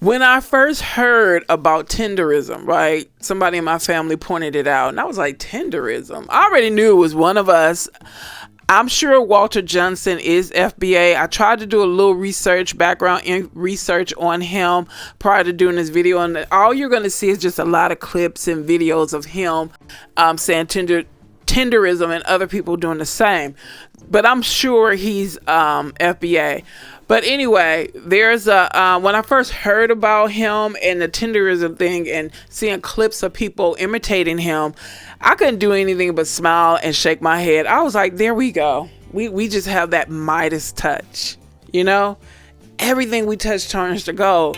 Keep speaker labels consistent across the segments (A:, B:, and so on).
A: When I first heard about Tenderism, right, somebody in my family pointed it out, and I was like, Tenderism? I already knew it was one of us. I'm sure Walter Johnson is FBA. I tried to do a little background research on him prior to doing this video, and all you're going to see is just a lot of clips and videos of him saying Tenderism and other people doing the same. But I'm sure he's FBA. But anyway, there's when I first heard about him and the Tenderism thing and seeing clips of people imitating him, I couldn't do anything but smile and shake my head. I was like, there we go. We just have that Midas touch, you know? Everything we touch turns to gold.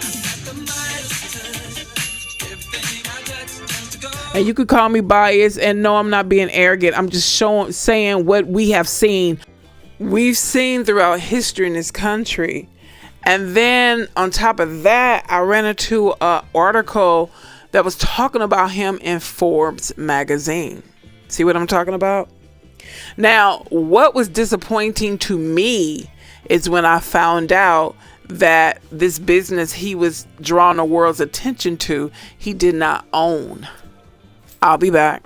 A: And you could call me biased, and no, I'm not being arrogant. I'm just saying what we have seen. We've seen throughout history in this country. And then on top of that, I ran into an article that was talking about him in Forbes magazine. See what I'm talking about? Now, what was disappointing to me is when I found out that this business he was drawing the world's attention to, he did not own. I'll be back.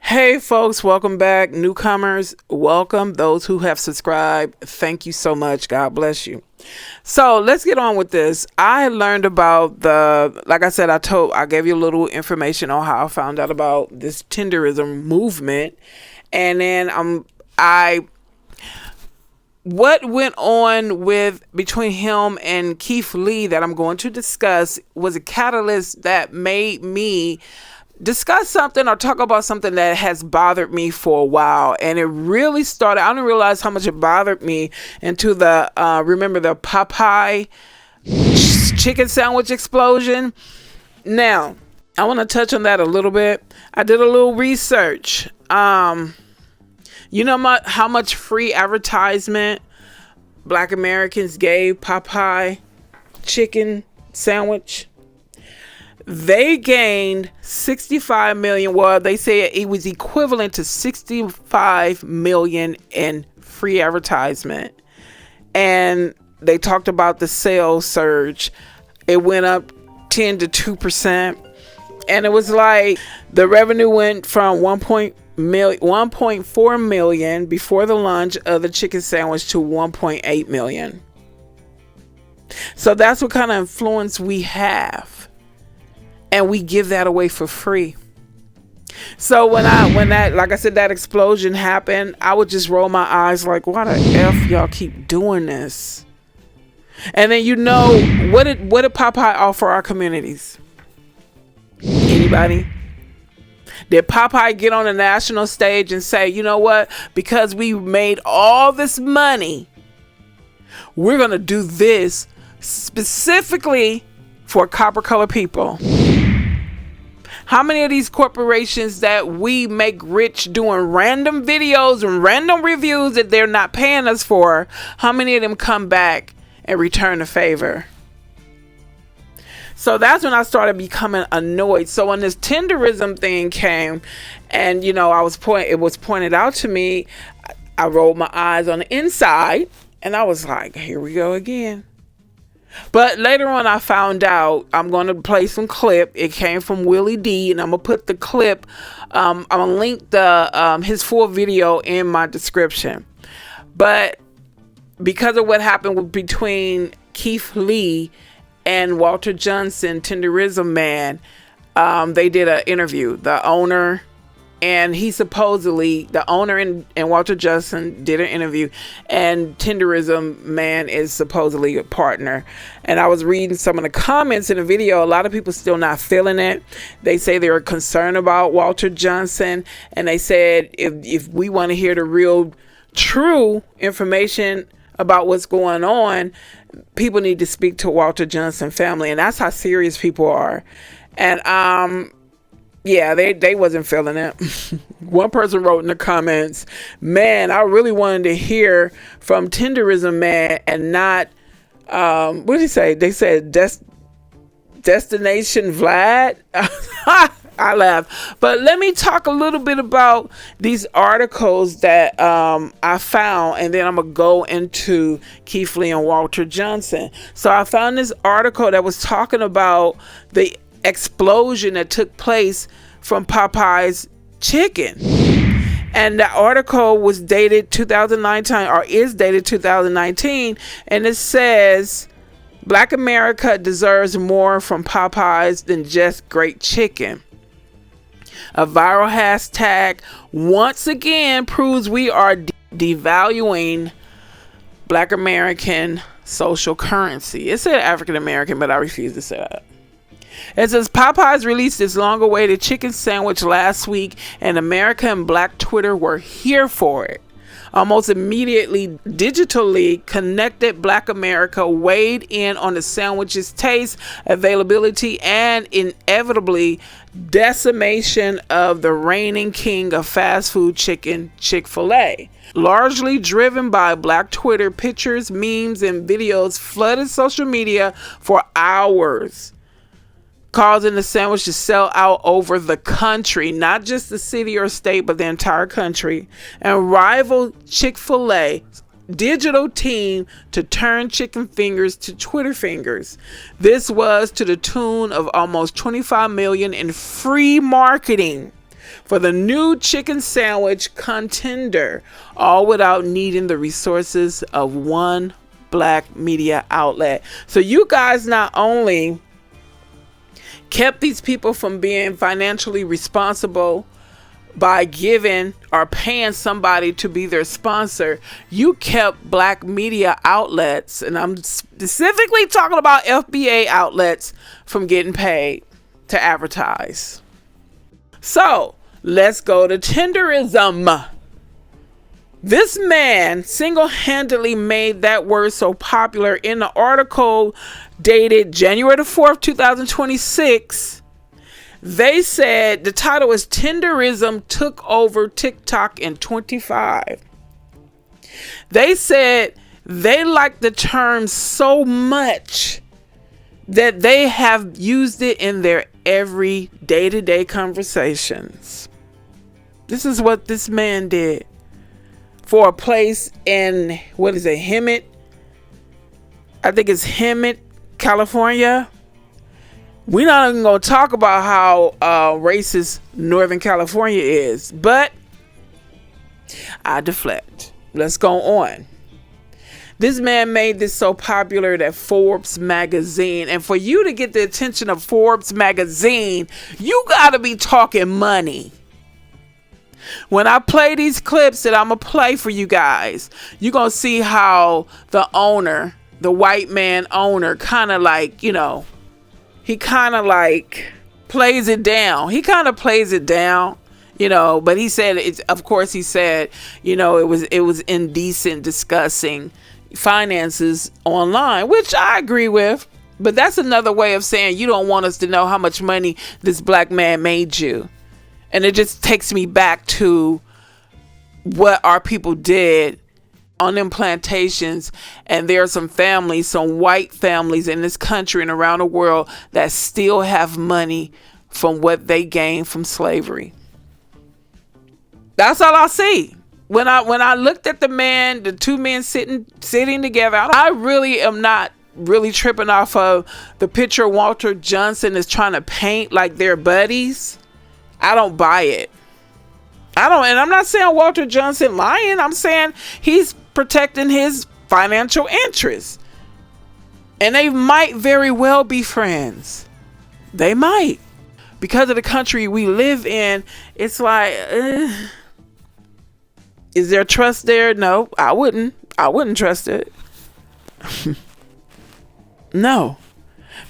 A: Hey folks, welcome back. Newcomers, welcome. Those who have subscribed, thank you so much. God bless you. So let's get on with this. I learned about like I said, I gave you a little information on how I found out about this Tenderism movement. And then what went on between him and Keith Lee that I'm going to discuss was a catalyst that made me discuss something or talk about something that has bothered me for a while. And it really started, I didn't realize how much it bothered me until remember the Popeye chicken sandwich explosion. Now, I want to touch on that a little bit. I did a little research. You know how much free advertisement Black Americans gave Popeye chicken sandwich? They gained 65 million. Well, they say it was equivalent to 65 million in free advertisement. And they talked about the sales surge. It went up 10 to 2%. And it was like the revenue went from 1.4 million before the launch of the chicken sandwich to 1.8 million. So that's what kind of influence we have. And we give that away for free. So when that, like I said, that explosion happened, I would just roll my eyes like, why the F y'all keep doing this? And then what did Popeye offer our communities? Anybody? Did Popeye get on the national stage and say, you know what? Because we made all this money, we're going to do this specifically for copper color people. How many of these corporations that we make rich doing random videos and random reviews that they're not paying us for, how many of them come back and return the favor? So that's when I started becoming annoyed. So when this Tenderism thing came and, it was pointed out to me, I rolled my eyes on the inside and I was like, here we go again. But later on, I found out, I'm going to play some clip. It came from Willie D, and I'm going to put the clip, I'm going to link his full video in my description. But because of what happened between Keith Lee and Walter Johnson, Tenderism Man, they did an interview. The owner and he supposedly, the owner and Walter Johnson did an interview, and Tenderism Man is supposedly a partner. And I was reading some of the comments in the video. A lot of people still not feeling it. They say they were concerned about Walter Johnson, and they said if we want to hear the real true information about what's going on, people need to speak to Walter Johnson family. And that's how serious people are. And yeah, they wasn't feeling it. One person wrote in the comments, "Man, I really wanted to hear from Tenderism Man and not," what did he say? They said Destination Vlad. I laugh. But let me talk a little bit about these articles that I found, and then I'm going to go into Keith Lee and Walter Johnson. So I found this article that was talking about the explosion that took place from Popeyes chicken. And the article was dated 2019, or is dated 2019, and it says, "Black America deserves more from Popeyes than just great chicken. A viral hashtag once again proves we are devaluing Black American social currency." It said African American, but I refuse to say that. It says Popeyes released its long-awaited chicken sandwich last week, and America and Black Twitter were here for it. Almost immediately, digitally connected Black America weighed in on the sandwich's taste, availability, and inevitably decimation of the reigning king of fast food chicken, Chick-fil-A. Largely driven by Black Twitter, pictures, memes, and videos flooded social media for hours, causing the sandwich to sell out over the country, not just the city or state, but the entire country, and rival Chick-fil-A digital team to turn chicken fingers to Twitter fingers. This was to the tune of almost $25 million in free marketing for the new chicken sandwich contender, all without needing the resources of one Black media outlet. So you guys not only kept these people from being financially responsible by giving or paying somebody to be their sponsor, you kept Black media outlets, and I'm specifically talking about FBA outlets, from getting paid to advertise. So let's go to Tenderism. This man single-handedly made that word so popular. In the article dated January the 4th, 2026, they said the title is Tenderism Took Over TikTok in 25. They said they like the term so much that they have used it in their every day-to-day conversations. This is what this man did for a place in, what is it, Hemet? I think it's Hemet, California. We're not even going to talk about how racist Northern California is, but I deflect. Let's go on. This man made this so popular that Forbes magazine, and for you to get the attention of Forbes magazine, you got to be talking money. When I play these clips that I'm going to play for you guys, you're going to see how the owner, the white man owner, kind of like, you know, he kind of like plays it down. He kind of plays it down, you know, but he said, of course he said, you know, it was indecent discussing finances online, which I agree with. But that's another way of saying you don't want us to know how much money this Black man made you. And it just takes me back to what our people did on them plantations. And there are some families, some white families in this country and around the world that still have money from what they gained from slavery. That's all I see. When I looked at the two men sitting together, I really am not really tripping off of the picture Walter Johnson is trying to paint like they're buddies. I don't buy it. And I'm not saying Walter Johnson lying. I'm saying he's protecting his financial interests. And they might very well be friends. They might. because of the country we live in, it's like, is there trust there? No, I wouldn't trust it. No,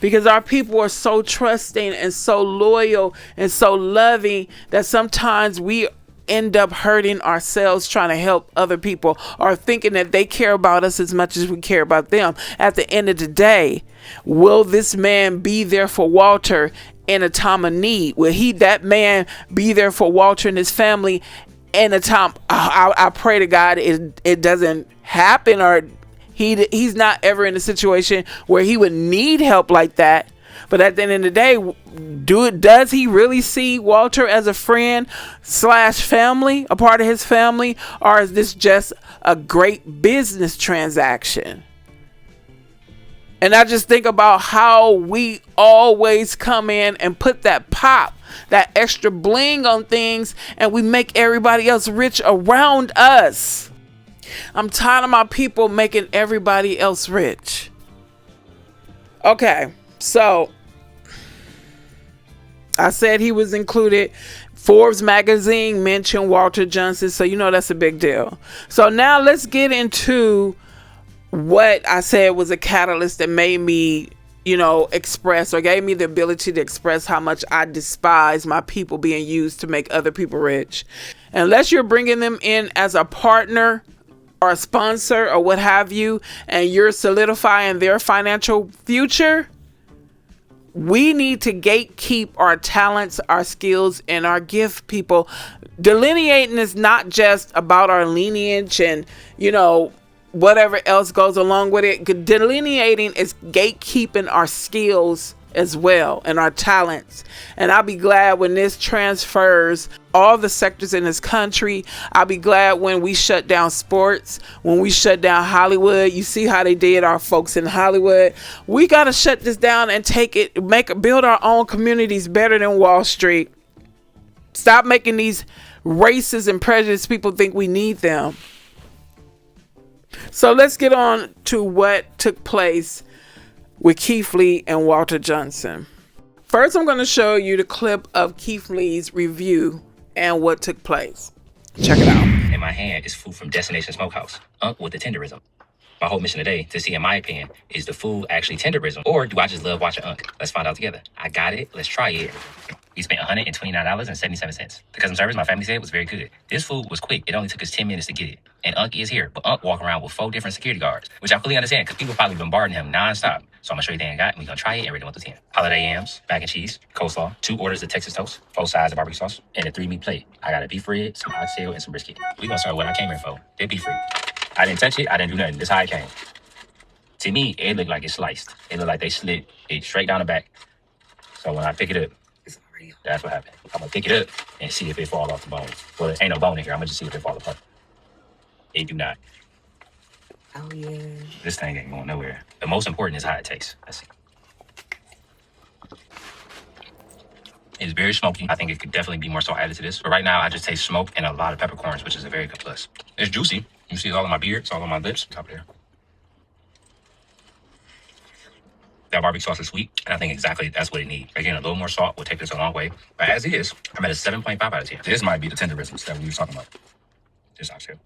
A: because our people are so trusting and so loyal and so loving that sometimes we end up hurting ourselves trying to help other people, or thinking that they care about us as much as we care about them. At the end of the day, will this man be there for Walter in a time of need? Will that man be there for Walter and his family in a time? I pray to God it doesn't happen, or he's not ever in a situation where he would need help like that. But at the end of the day, does he really see Walter as a friend / family, a part of his family, or is this just a great business transaction? And I just think about how we always come in and put that pop, that extra bling on things, and we make everybody else rich around us. I'm tired of my people making everybody else rich. Okay, so I said he was included. Forbes magazine mentioned Walter Johnson, so you know that's a big deal. So now let's get into what I said was a catalyst that made me, express, or gave me the ability to express how much I despise my people being used to make other people rich. Unless you're bringing them in as a partner or a sponsor or what have you, and you're solidifying their financial future, we need to gatekeep our talents, our skills, and our gift, people. Delineating is not just about our lineage and, whatever else goes along with it. Delineating is gatekeeping our skills as well, and our talents. And I'll be glad when this transfers all the sectors in this country. I'll be glad when we shut down sports, when we shut down Hollywood. You see how they did our folks in Hollywood. We got to shut this down and build our own communities better than Wall Street. Stop making these races and prejudice people think we need them. So let's get on to what took place with Keith Lee and Walter Johnson. First, I'm going to show you the clip of Keith Lee's review and what took place. Check it out.
B: In my hand is food from Destination Smokehouse, with the Tenderism. My whole mission today to see, in my opinion, is the food actually Tenderism, or do I just love watching Unc? Let's find out together. I got it. Let's try it. We spent $129.77. The customer service, my family said, was very good. This food was quick. It only took us 10 minutes to get it. And Unc is here, but Unc walking around with 4 different security guards, which I fully understand because people probably bombarding him nonstop. So I'm gonna show you the thing I got, and we're gonna try it and rate it 1 to 10. Holiday yams, mac and cheese, coleslaw, 2 orders of Texas toast, 4 sides of barbecue sauce, and a 3-meat plate. I got a beef rib, some oxtail, and some brisket. We're gonna start with what I came here for. They're beef rib. I didn't touch it. I didn't do nothing. This is how it came. To me, it looked like it's sliced. It looked like they slid it straight down the back. So when I pick it up, that's what happened. I'm gonna pick it up and see if it fall off the bone. Well, there ain't no bone in here. I'm gonna just see if it fall apart. It do not.
C: Oh yeah.
B: This thing ain't going nowhere. The most important is how it tastes. Let's see. It's very smoky. I think it could definitely be more salt added to this. But right now, I just taste smoke and a lot of peppercorns, which is a very good plus. It's juicy. You see it's all on my beard. It's all on my lips. Top there. That barbecue sauce is sweet, and I think exactly that's what it needs. Again, a little more salt will take this a long way. But as is, I'm at a 7.5 out of 10. This might be the Tenderism that we were talking about. This oxtail.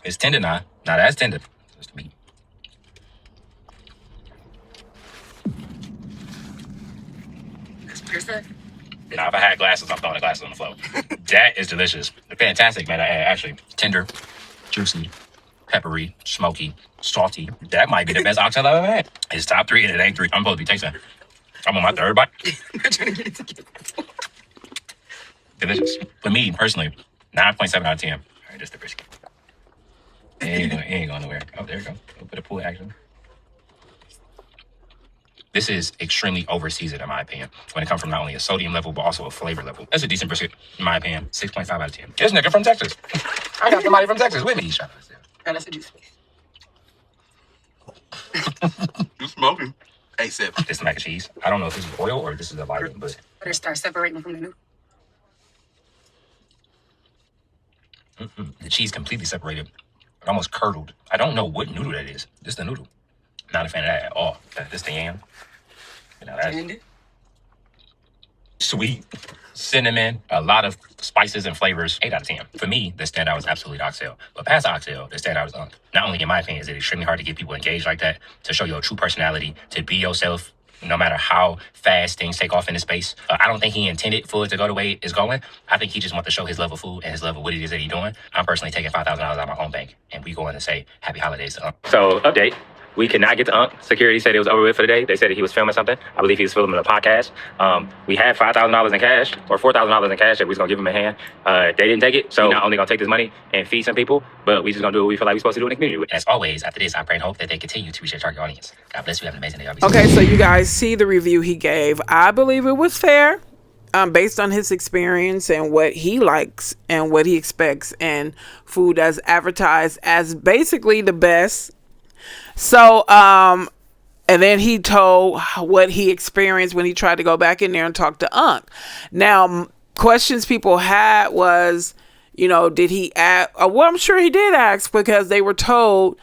B: It's tender now. Not as tender. Just the meat. Now, if I had glasses, I'm throwing the glasses on the floor. That is delicious. Fantastic, man. Actually, tender, juicy, peppery, smoky, salty. That might be the best oxtail I've ever had. It's top 3 and it ain't 3. I'm supposed to be tasting. I'm on my 3rd bite. Delicious. For me, personally, 9.7 out of 10. All right, just the brisket. It ain't going nowhere. Oh, there you go. A bit of pull action. This is extremely over-seasoned, in my opinion, when it comes from not only a sodium level, but also a flavor level. That's a decent brisket, in my opinion. 6.5 out of 10. This nigga from Texas. I got somebody from Texas with me.
C: And that's a juice.
D: You smoking? A7.
B: This is mac and cheese. I don't know if this is oil or if this is a vitamin, but
C: Better start separating from the noodle.
B: the cheese completely separated. It almost curdled. I don't know what noodle that is. This is the noodle. Not a fan of that at all. This the yam. You know, that's
C: Tender.
B: sweet. Cinnamon, a lot of spices and flavors. 8 out of 10. For me, the standout was absolutely the oxtail. But past the oxtail, the standout is unk. Not only in my opinion is it extremely hard to get people engaged like that, to show your true personality, to be yourself, no matter how fast things take off in the space. I don't think he intended for it to go the way it's going. I think he just wants to show his love of food and his love of what it is that he's doing. I'm personally taking $5,000 out of my own bank, and we going to say happy holidays to Unc. So, update. We could not get to Unc. Security said it was over with for the day. They said that he was filming something. I believe he was filming a podcast. We had $5,000 in cash, or $4,000 in cash that we was going to give him a hand. They didn't take it, so we're not only going to take this money and feed some people, but we just going to do what we feel like we're supposed to do in the community. As always, after this, I pray and hope that they continue to reach their target audience. God bless you. Have an amazing day.
A: Okay, so you guys see the review he gave. I believe it was fair, based on his experience and what he likes and what he expects, and food as advertised as basically the best. So, and then he told what he experienced when he tried to go back in there and talk to Unc. Now, questions people had was, you know, did he ask? Well, I'm sure he did ask, because they were told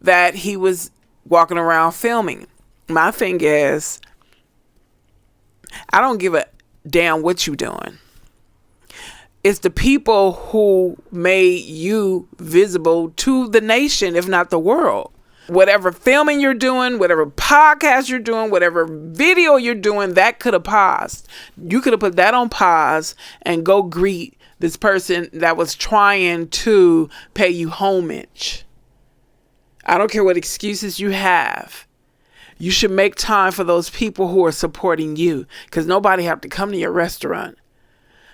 A: that he was walking around filming. My thing is, I don't give a damn what you doing. It's the people who made you visible to the nation, if not the world. Whatever filming you're doing, whatever podcast you're doing, whatever video you're doing, that could have paused. You could have put that on pause and go greet this person that was trying to pay you homage. I don't care what excuses you have. You should make time for those people who are supporting you, because nobody have to come to your restaurant.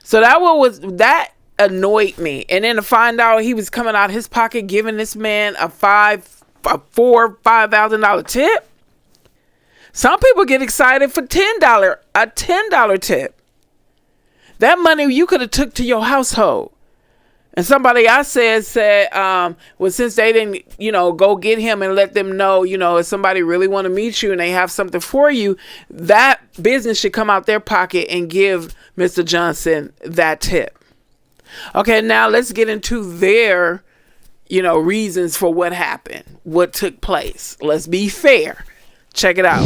A: So that annoyed me. And then to find out he was coming out his pocket giving this man a $5,000 tip. Some people get excited for a $10 tip. That money you could have took to your household. And somebody I said, well, since they didn't, go get him and let them know, if somebody really want to meet you and they have something for you, that business should come out their pocket and give Mr. Johnson that tip. Okay, now let's get into their reasons for what happened, what took place. Let's be fair. Check it out.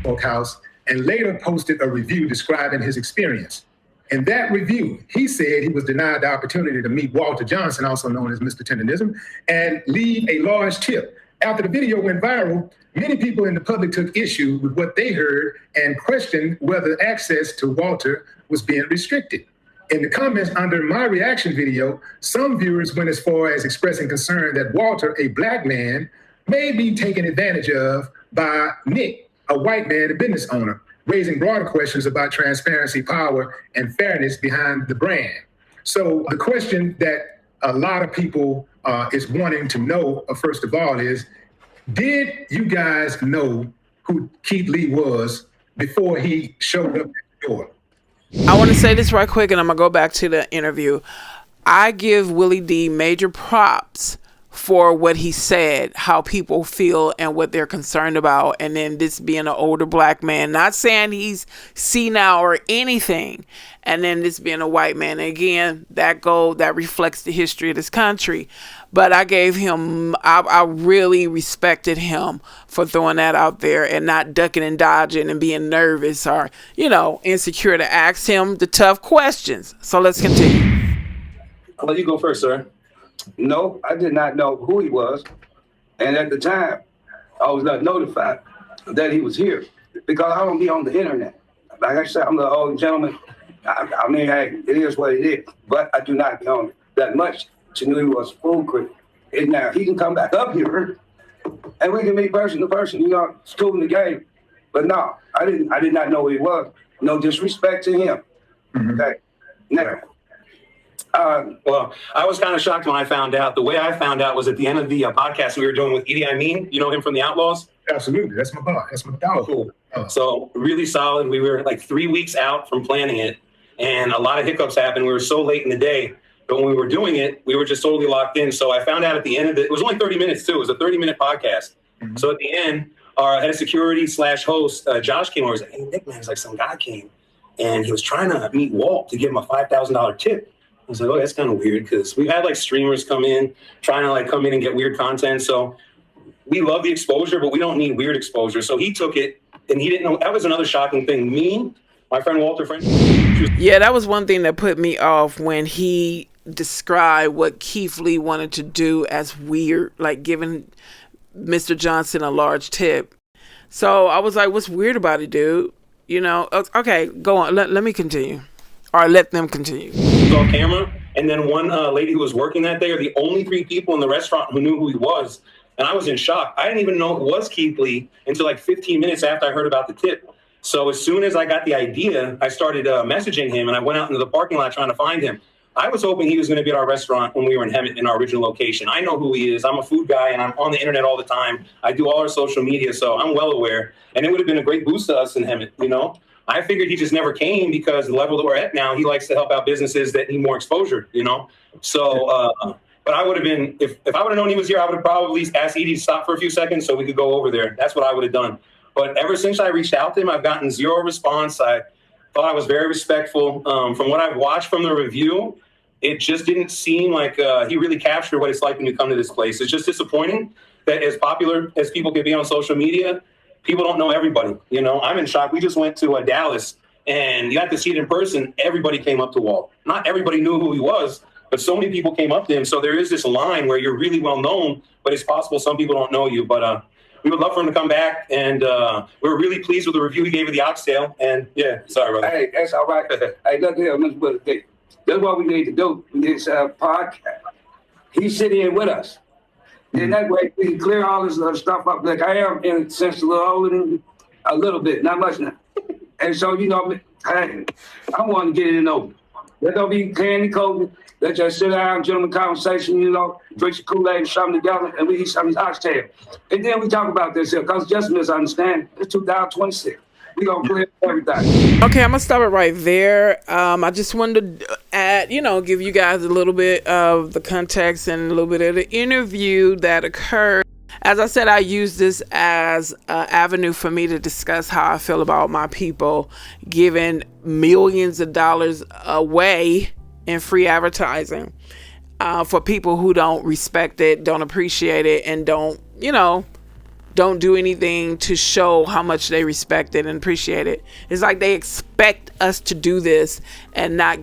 E: Smokehouse, and later posted a review describing his experience. In that review, he said he was denied the opportunity to meet Walter Johnson, also known as Mr. Tenderism, and leave a large tip. After the video went viral, many people in the public took issue with what they heard and questioned whether access to Walter was being restricted. In the comments under my reaction video, some viewers went as far as expressing concern that Walter, a black man, may be taken advantage of by Nick, a white man, a business owner, raising broader questions about transparency, power, and fairness behind the brand. So the question that a lot of people is wanting to know, first of all, is, did you guys know who Keith Lee was before he showed up at the door?
A: I want to say this right quick, and I'm going to go back to the interview. I give Willie D major props for what he said, how people feel and what they're concerned about. And then this being an older black man, not saying he's senile or anything. And then this being a white man. And again, that reflects the history of this country. But I gave him, I really respected him for throwing that out there and not ducking and dodging and being nervous or, insecure to ask him the tough questions. So let's continue.
F: I'll let you go first, sir. No, I did not know who he was. And at the time, I was not notified that he was here because I don't be on the internet. Like I said, I'm the old gentleman. I mean, hey, it is what it is. But I do not be on it that much to know he was a food critic. And now he can come back up here and we can meet person to person, school in the game. But no, I did not know who he was. No disrespect to him. Mm-hmm. Okay. Now.
G: Well, I was kind of shocked when I found out. The way I found out was at the end of the podcast we were doing with Idi Amin. You know him from the Outlaws?
E: Absolutely. That's my boss. That's my dog.
G: Cool. So really solid. We were like 3 weeks out from planning it, and a lot of hiccups happened. We were so late in the day, but when we were doing it, we were just totally locked in. So I found out at the end of it was only 30 minutes too. It was a 30-minute podcast. Mm-hmm. So at the end, our head of security / host, Josh, came over and was like, hey, Nick, man, it's like some guy came, and he was trying to meet Walt to give him a $5,000 tip. I was like, oh, that's kind of weird because we've had like streamers come in, trying to like come in and get weird content. So we love the exposure, but we don't need weird exposure. So he took it, and he didn't know. That was another shocking thing. My friend Walter French.
A: Yeah, that was one thing that put me off when he described what Keith Lee wanted to do as weird, like giving Mr. Johnson a large tip. So I was like, what's weird about it, dude? You know, okay, go on. Let me continue. Or let them continue.
G: On camera, and then one lady who was working that day are the only 3 people in the restaurant who knew who he was. And I was in shock. I didn't even know it was Keith Lee until like 15 minutes after I heard about the tip. So as soon as I got the idea, I started messaging him, and I went out into the parking lot trying to find him. I was hoping he was going to be at our restaurant when we were in Hemet in our original location. I know who he is. I'm a food guy, and I'm on the internet all the time. I do all our social media, so I'm well aware. And it would have been a great boost to us in Hemet, you know? I figured he just never came because the level that we're at now, he likes to help out businesses that need more exposure, you know? So, but I would have been, if I would have known he was here, I would have probably asked Edie to stop for a few seconds so we could go over there. That's what I would have done. But ever since I reached out to him, I've gotten 0 response. I thought I was very respectful. From what I've watched from the review, it just didn't seem like he really captured what it's like when you come to this place. It's just disappointing that as popular as people can be on social media, people don't know everybody. You know, I'm in shock. We just went to Dallas, and you have to see it in person. Everybody came up to Walt. Not everybody knew who he was, but so many people came up to him. So there is this line where you're really well known, but it's possible some people don't know you. But we would love for him to come back, and we're really pleased with the review he gave of the oxtail. And yeah, sorry, brother.
F: Hey, that's all right. Hey, look here, Mr. Brother. That's what we need to do in this podcast. He's sitting here with us. And that way we can clear all this other stuff up. Like I am, in a sense, a little older than a little bit, not much now. And so, you know, hey, I want to get it in over. Let don't be candy coated. Let's just sit down, gentleman conversation, you know, drink some Kool-Aid and something together, and we eat some of these oxtail. And then we talk about this here, because it's just misunderstanding. It's 2026. We gonna clear everything.
A: Okay, I'm gonna stop it right there. I just wanted to add, you know, give you guys a little bit of the context and a little bit of the interview that occurred. As I said, I use this as an avenue for me to discuss how I feel about my people giving millions of dollars away in free advertising for people who don't respect it, don't appreciate it, and don't do anything to show how much they respect it and appreciate it. It's like they expect us to do this and not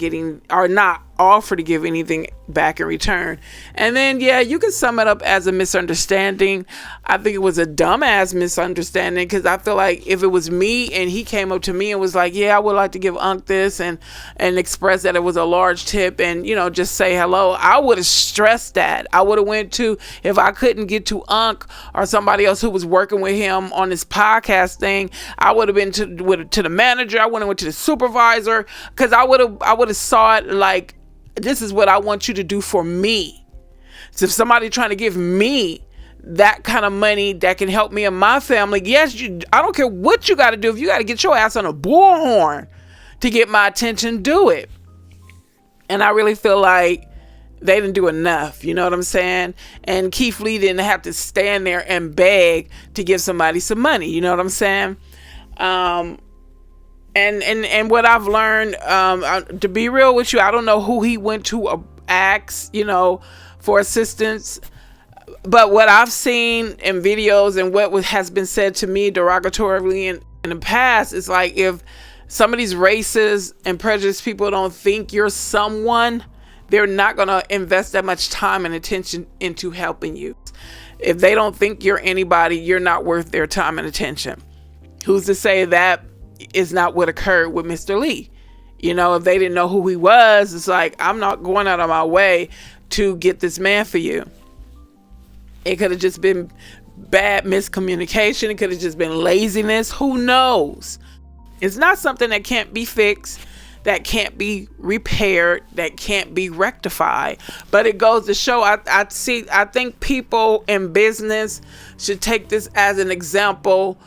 A: offer to give anything back in return. And then, yeah, you can sum it up as a misunderstanding. I think it was a dumbass misunderstanding, because I feel like if it was me and he came up to me and was like, yeah, I would like to give Unc this, and express that it was a large tip, and, you know, just say hello, I would have stressed that. I would have went to, if I couldn't get to Unc or somebody else who was working with him on this podcast thing, I would have been to the manager. I would have went to the supervisor, because I would have saw it like, this is what I want you to do for me. So if somebody trying to give me that kind of money that can help me and my family, yes, I don't care what you got to do. If you got to get your ass on a bullhorn to get my attention, do it. And I really feel like they didn't do enough. You know what I'm saying? And Keith Lee didn't have to stand there and beg to give somebody some money. You know what I'm saying? And what I've learned, to be real with you, I don't know who he went to ask, you know, for assistance. But what I've seen in videos and what has been said to me derogatorily in the past is like, if some of these racist and prejudiced people don't think you're someone, they're not going to invest that much time and attention into helping you. If they don't think you're anybody, you're not worth their time and attention. Who's to say that is not what occurred with Mr. Lee? You know, if they didn't know who he was, it's like, I'm not going out of my way to get this man for you. It could have just been bad miscommunication. It could have just been laziness. Who knows? It's not something that can't be fixed, that can't be repaired, that can't be rectified. But it goes to show, I think people in business should take this as an example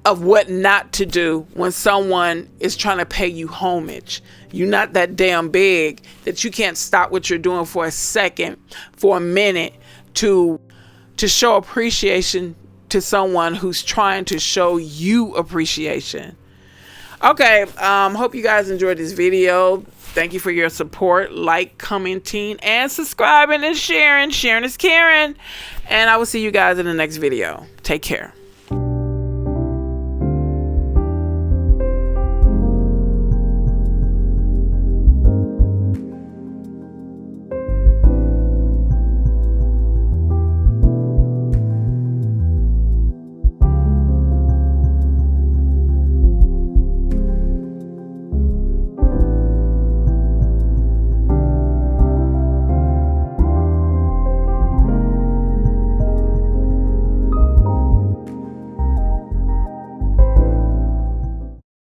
A: of what not to do when someone is trying to pay you homage. You're not that damn big that you can't stop what you're doing for a second, for a minute, to show appreciation to someone who's trying to show you appreciation. Okay, hope you guys enjoyed this video. Thank you for your support. Like, commenting, and subscribing and sharing. Sharing is caring. And I will see you guys in the next video. Take care.